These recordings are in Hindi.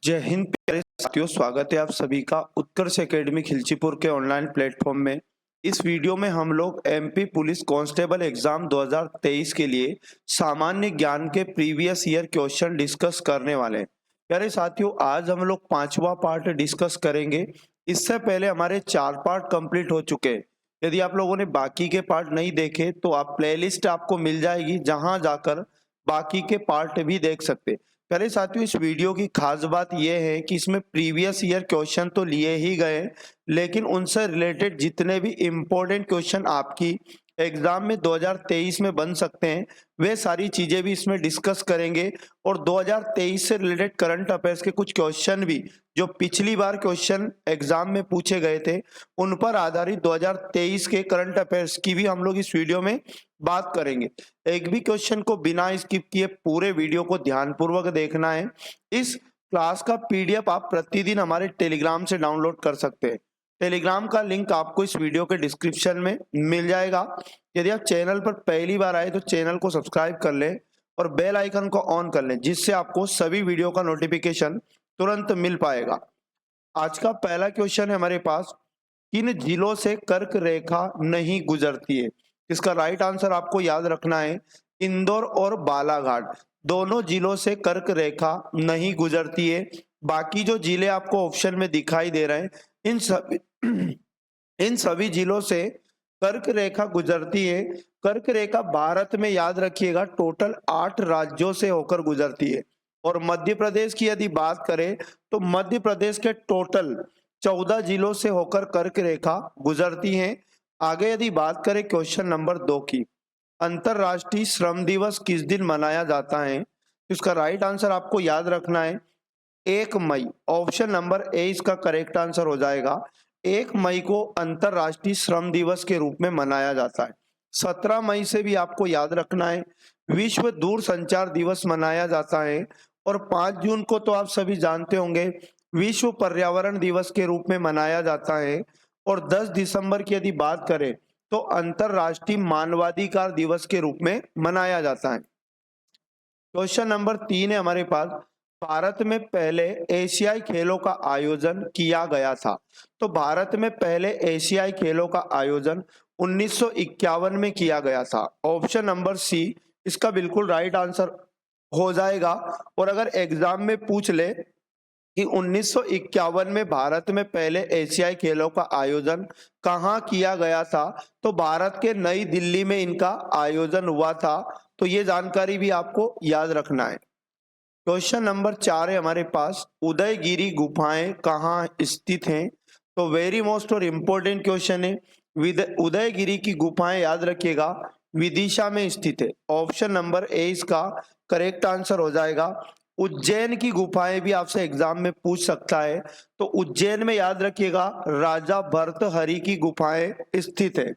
जय हिंद प्यारे साथियों, स्वागत है आप सभी का उत्कर्ष एकेडमी खिलचीपुर के ऑनलाइन प्लेटफॉर्म में। इस वीडियो में हम लोग एमपी पुलिस कांस्टेबल एग्जाम 2023 के लिए सामान्य ज्ञान के प्रीवियस ईयर क्वेश्चन डिस्कस करने वाले हैं। प्यारे साथियों, आज हम लोग 5वां पार्ट डिस्कस करेंगे। इससे पहले हमारे 4 पार्ट कंप्लीट हो चुके हैं। यदि आप लोगों ने बाकी के पार्ट नहीं देखे तो आप प्लेलिस्ट आपको मिल जाएगी, जहां जाकर बाकी के पार्ट भी देख सकते हैं। पहले साथियों, इस वीडियो की खास बात यह है कि इसमें प्रीवियस ईयर क्वेश्चन तो लिए ही गए, लेकिन उनसे रिलेटेड जितने भी इम्पोर्टेंट क्वेश्चन आपकी एग्जाम में 2023 में बन सकते हैं, वे सारी चीजें भी इसमें डिस्कस करेंगे। और 2023 से रिलेटेड करंट अफेयर्स के कुछ क्वेश्चन भी जो पिछली बार क्वेश्चन एग्जाम में पूछे गए थे, उन पर आधारित 2023 के करंट अफेयर्स की भी हम लोग इस वीडियो में बात करेंगे। एक भी क्वेश्चन को बिना स्किप किए पूरे वीडियो को ध्यानपूर्वक देखना है। इस क्लास का पीडीएफ आप प्रतिदिन हमारे टेलीग्राम से डाउनलोड कर सकते हैं। टेलीग्राम का लिंक आपको इस वीडियो के डिस्क्रिप्शन में मिल जाएगा। यदि आप चैनल पर पहली बार आए तो चैनल को सब्सक्राइब कर लें और बेल आइकन को ऑन कर लें, जिससे आपको सभी वीडियो का नोटिफिकेशन तुरंत मिल पाएगा। आज का पहला क्वेश्चन है हमारे पास, किन जिलों से कर्क रेखा नहीं गुजरती है? इसका राइट आंसर आपको याद रखना है, इंदौर और बालाघाट दोनों जिलों से कर्क रेखा नहीं गुजरती है। बाकी जो जिले आपको ऑप्शन में दिखाई दे रहे हैं, इन सभी जिलों से कर्क रेखा गुजरती है। कर्क रेखा भारत में, याद रखिएगा, टोटल 8 राज्यों से होकर गुजरती है। और मध्य प्रदेश की यदि बात करें तो मध्य प्रदेश के टोटल 14 जिलों से होकर कर्क रेखा गुजरती है। आगे यदि बात करें क्वेश्चन नंबर 2 की, अंतरराष्ट्रीय श्रम दिवस किस दिन मनाया जाता है? इसका राइट आंसर आपको याद रखना है 1 मई। ऑप्शन नंबर ए इसका करेक्ट आंसर हो जाएगा। 1 मई को अंतरराष्ट्रीय श्रम दिवस के रूप में मनाया जाता है। 17 मई से भी आपको याद रखना है विश्व दूरसंचार दिवस मनाया जाता है। और 5 जून को तो आप सभी जानते होंगे विश्व पर्यावरण दिवस के रूप में मनाया जाता है। और 10 दिसंबर की यदि बात करें तो अंतरराष्ट्रीय मानवाधिकार दिवस के रूप में मनाया जाता है। क्वेश्चन नंबर 3 है हमारे पास, भारत में पहले एशियाई खेलों का आयोजन किया गया था। तो भारत में पहले एशियाई खेलों का आयोजन 1951 में किया गया था। ऑप्शन नंबर सी इसका बिल्कुल राइट आंसर हो जाएगा। और अगर एग्जाम में पूछ ले कि 1951 में भारत में पहले एशियाई खेलों का आयोजन कहाँ किया गया था, तो भारत के नई दिल्ली में इनका आयोजन हुआ था। तो ये जानकारी भी आपको याद रखना है। क्वेश्चन नंबर 4 है हमारे पास, उदयगिरी गुफाएं कहाँ स्थित हैं? तो वेरी मोस्ट और इम्पोर्टेंट क्वेश्चन है। उदयगिरी की गुफाएं, याद रखिएगा, विदिशा में स्थित है। ऑप्शन नंबर ए इसका करेक्ट आंसर हो जाएगा। उज्जैन की गुफाएं भी आपसे एग्जाम में पूछ सकता है। तो उज्जैन में, याद रखिएगा, राजा भर्तहरि की गुफाएं स्थित है।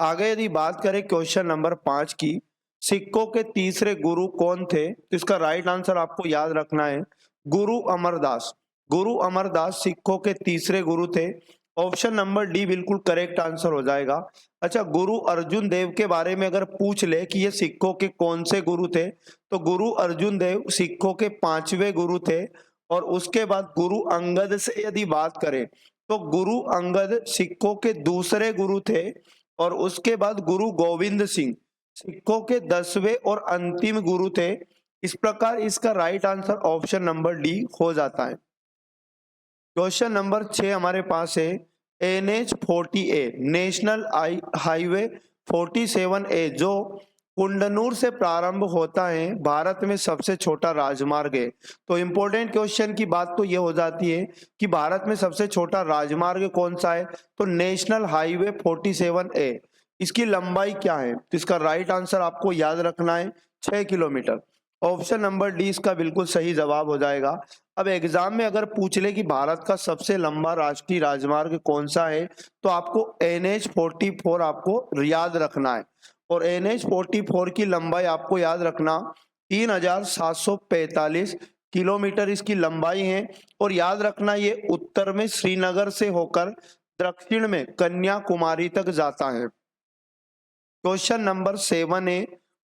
आगे यदि बात करें क्वेश्चन नंबर 5 की, सिखों के तीसरे गुरु कौन थे? तो इसका राइट आंसर आपको याद रखना है गुरु अमरदास। गुरु अमरदास सिखों के तीसरे गुरु थे। ऑप्शन नंबर डी बिल्कुल करेक्ट आंसर हो जाएगा। अच्छा, गुरु अर्जुन देव के बारे में अगर पूछ ले कि ये सिखों के कौन से गुरु थे, तो गुरु अर्जुन देव सिखों के 5वें गुरु थे। और उसके बाद गुरु अंगद से यदि बात करें तो गुरु अंगद सिखों के दूसरे गुरु थे। और उसके बाद गुरु गोविंद सिंह सिखों के 10वें और अंतिम गुरु थे। इस प्रकार इसका right answer option number D हो जाता है। क्वेश्चन नंबर 6 हमारे पास है, NH40A नेशनल हाईवे 47A जो कुंडनूर से प्रारंभ होता है, भारत में सबसे छोटा राजमार्ग है। तो इंपॉर्टेंट क्वेश्चन की बात तो ये हो जाती है कि भारत में सबसे छोटा राजमार्ग कौन सा है? तो नेशनल हाईवे 47A। इसकी लंबाई क्या है? तो इसका राइट आंसर आपको याद रखना है 6 किलोमीटर। ऑप्शन नंबर डी इसका बिल्कुल सही जवाब हो जाएगा। अब एग्जाम में अगर पूछ ले कि भारत का सबसे लंबा राष्ट्रीय राजमार्ग कौन सा है, तो आपको NH44 आपको याद रखना है। और NH44 की लंबाई आपको याद रखना 3745 किलोमीटर इसकी लंबाई है। और याद रखना ये उत्तर में श्रीनगर से होकर दक्षिण में कन्याकुमारी तक जाता है। क्वेश्चन नंबर 7 है,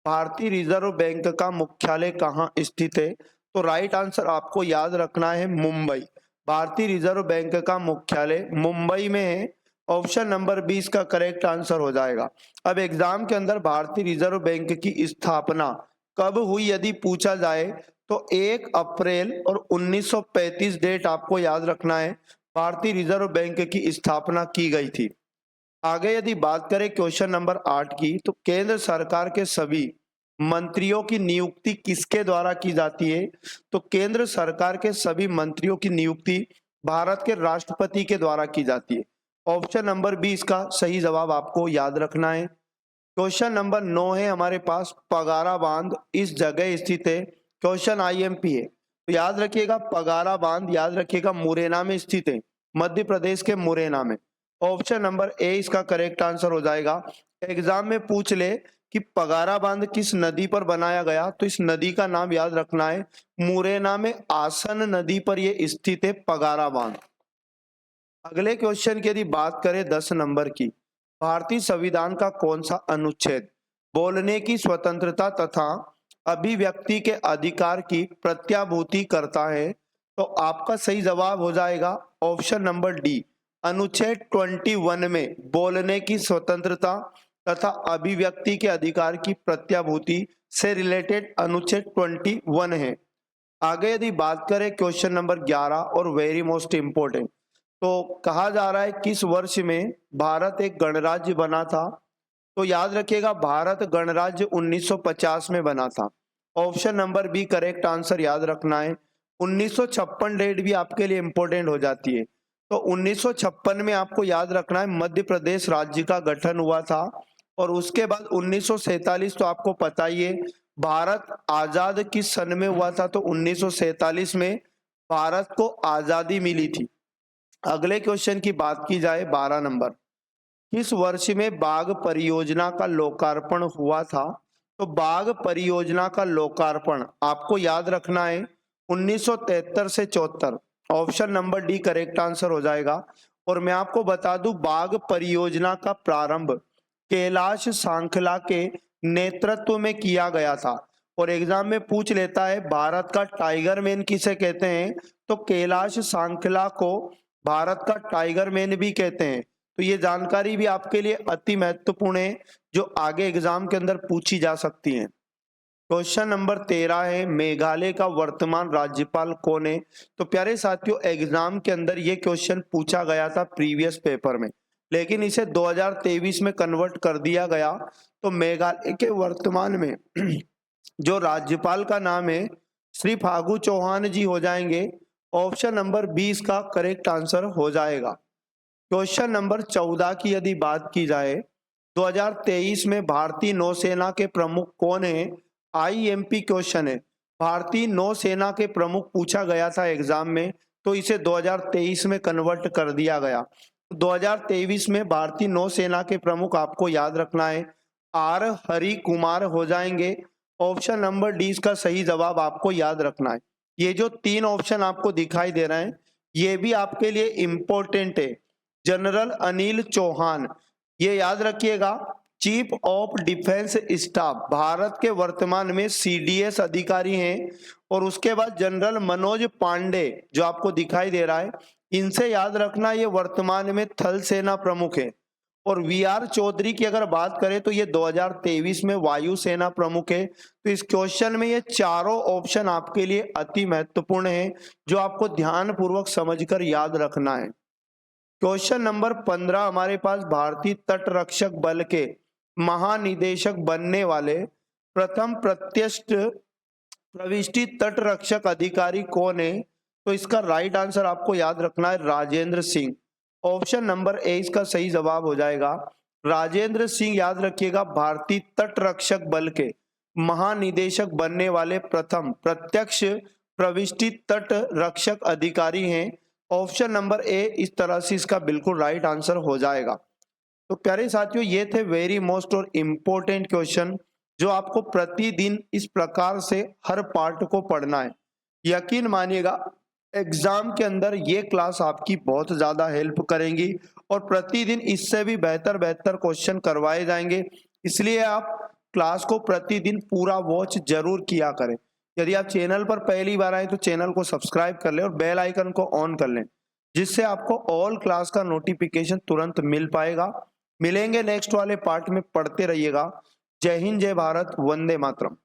भारतीय रिजर्व बैंक का मुख्यालय कहाँ स्थित है? तो राइट आंसर आपको याद रखना है मुंबई। भारतीय रिजर्व बैंक का मुख्यालय मुंबई में है। ऑप्शन नंबर 20 का करेक्ट आंसर हो जाएगा। अब एग्जाम के अंदर भारतीय रिजर्व बैंक की स्थापना कब हुई यदि पूछा जाए तो 1 अप्रैल और 1935 डेट आपको याद रखना है, भारतीय रिजर्व बैंक की स्थापना की गई थी। आगे यदि बात करें क्वेश्चन नंबर 8 की, तो केंद्र सरकार के सभी मंत्रियों की नियुक्ति किसके द्वारा की जाती है? तो केंद्र सरकार के सभी मंत्रियों की नियुक्ति भारत के राष्ट्रपति के द्वारा की जाती है। ऑप्शन नंबर 20 का सही जवाब आपको याद रखना है। क्वेश्चन नंबर 9 है हमारे पास, पगारा बांध इस जगह स्थित है। क्वेश्चन आईएमपी है, तो याद रखिएगा पगारा बांध, याद रखिएगा मुरैना में स्थित है, मध्य प्रदेश के मुरैना में। ऑप्शन नंबर ए इसका करेक्ट आंसर हो जाएगा। एग्जाम में पूछ ले कि पगारा बांध किस नदी पर बनाया गया, तो इस नदी का नाम याद रखना है, मुरैना में आसन नदी पर यह स्थित है पगारा बांध। अगले क्वेश्चन की यदि बात करें 10 नंबर की, भारतीय संविधान का कौन सा अनुच्छेद बोलने की स्वतंत्रता तथा अभिव्यक्ति के अधिकार की प्रत्याभूति करता है? तो आपका सही जवाब हो जाएगा ऑप्शन नंबर डी, अनुच्छेद 21 में बोलने की स्वतंत्रता तथा अभिव्यक्ति के अधिकार की प्रत्याभूति से रिलेटेड अनुच्छेद 21 है। आगे यदि बात करें क्वेश्चन नंबर 11 और वेरी मोस्ट इंपोर्टेंट, तो कहा जा रहा है किस वर्ष में भारत एक गणराज्य बना था? तो याद रखिएगा भारत गणराज्य 1950 में बना था। Option number B correct answer याद रखना है। 1956 डेट भी आपके लिए इंपॉर्टेंट हो जाती है। तो 1956 में आपको याद रखना है मध्य प्रदेश राज्य का गठन हुआ था, और उसके बाद 1947 तो आपको पता ही है भारत आजाद किस सन में हुआ था, तो 1947 में भारत को आजादी मिली थी। अगले क्वेश्चन की बात की जाए 12 नंबर, किस वर्ष में बाघ परियोजना का लोकार्पण हुआ था? तो बाघ परियोजना का लोकार्पण आपको याद रखना है 1973 से 74। Option number D correct answer हो जाएगा। और मैं आपको बता दूं बाघ परियोजना का प्रारंभ कैलाश सांखला के नेतृत्व में किया गया था। और एग्जाम में पूछ लेता है भारत का टाइगर मैन किसे कहते हैं, तो कैलाश सांखला को भारत का टाइगर मैन भी कहते हैं। तो ये जानकारी भी आपके लिए अति महत्वपूर्ण है जो आगे एग्जाम के अंदर पूछी जा सकती है। क्वेश्चन नंबर 13 है, मेघालय का वर्तमान राज्यपाल कौन है? तो प्यारे साथियों एग्जाम के अंदर ये क्वेश्चन पूछा गया था प्रीवियस पेपर में, लेकिन इसे 2023 में कन्वर्ट कर दिया गया। तो मेघालय के वर्तमान में जो राज्यपाल का नाम है श्री फागू चौहान जी हो जाएंगे। ऑप्शन नंबर 20 का करेक्ट आंसर हो जाएगा। क्वेश्चन नंबर 14 की यदि बात की जाए, 2023 में भारतीय नौसेना के प्रमुख कौन है? आईएमपी क्वेश्चन है, भारतीय नौसेना के प्रमुख पूछा गया था एग्जाम में, तो इसे 2023 में कन्वर्ट कर दिया गया। 2023 में भारतीय नौसेना के प्रमुख आपको याद रखना है आर हरि कुमार हो जाएंगे। ऑप्शन नंबर डी इसका सही जवाब आपको याद रखना है। ये जो 3 ऑप्शन आपको दिखाई दे रहे हैं ये भी आपके लिए इंपॉर्टेंट है। जनरल अनिल चौहान, ये याद रखिएगा, chief of defence staff Bharat के वर्तमान में सीडीएस अधिकारी हैं। और उसके बाद जनरल मनोज पांडे जो आपको दिखाई दे रहा है, इनसे याद रखना ये वर्तमान में थल सेना प्रमुख है। और वीआर चौधरी की अगर बात करें तो ये 2023 में वायुसेना प्रमुख है। तो इस क्वेश्चन में ये चारों ऑप्शन आपके लिए अति महत्वपूर्ण है जो आपको ध्यान पूर्वक समझकर याद रखना है। क्वेश्चन नंबर 15 हमारे पास, भारतीय तट रक्षक बल के महानिदेशक बनने वाले प्रथम प्रविष्टि तट रक्षक अधिकारी कौन है? तो इसका राइट आंसर आपको याद रखना है Rajendra Singh. Option number A इसका सही जवाब हो जाएगा। राजेंद्र सिंह याद रखिएगा भारतीय तट रक्षक बल के महानिदेशक बनने वाले प्रथम प्रत्यक्ष प्रविष्टि तट रक्षक अधिकारी हैं। ऑप्शन नंबर ए इस तरह से इसका बिल्कुल राइट आंसर हो जाएगा। तो प्यारे साथियों ये थे वेरी मोस्ट और इम्पोर्टेंट क्वेश्चन जो आपको प्रतिदिन इस प्रकार से हर पार्ट को पढ़ना है। यकीन मानिएगा एग्जाम के अंदर ये क्लास आपकी बहुत ज्यादा हेल्प करेंगी और प्रतिदिन इससे भी बेहतर क्वेश्चन करवाए जाएंगे। इसलिए आप क्लास को प्रतिदिन पूरा वॉच जरूर किया करें। यदि आप चैनल पर पहली बार आए तो चैनल को सब्सक्राइब कर लें और बेल आइकन को ऑन कर लें, जिससे आपको ऑल क्लास का नोटिफिकेशन तुरंत मिल पाएगा। मिलेंगे नेक्स्ट वाले पार्ट में, पढ़ते रहिएगा। जय हिंद, जय भारत, वंदे मातरम।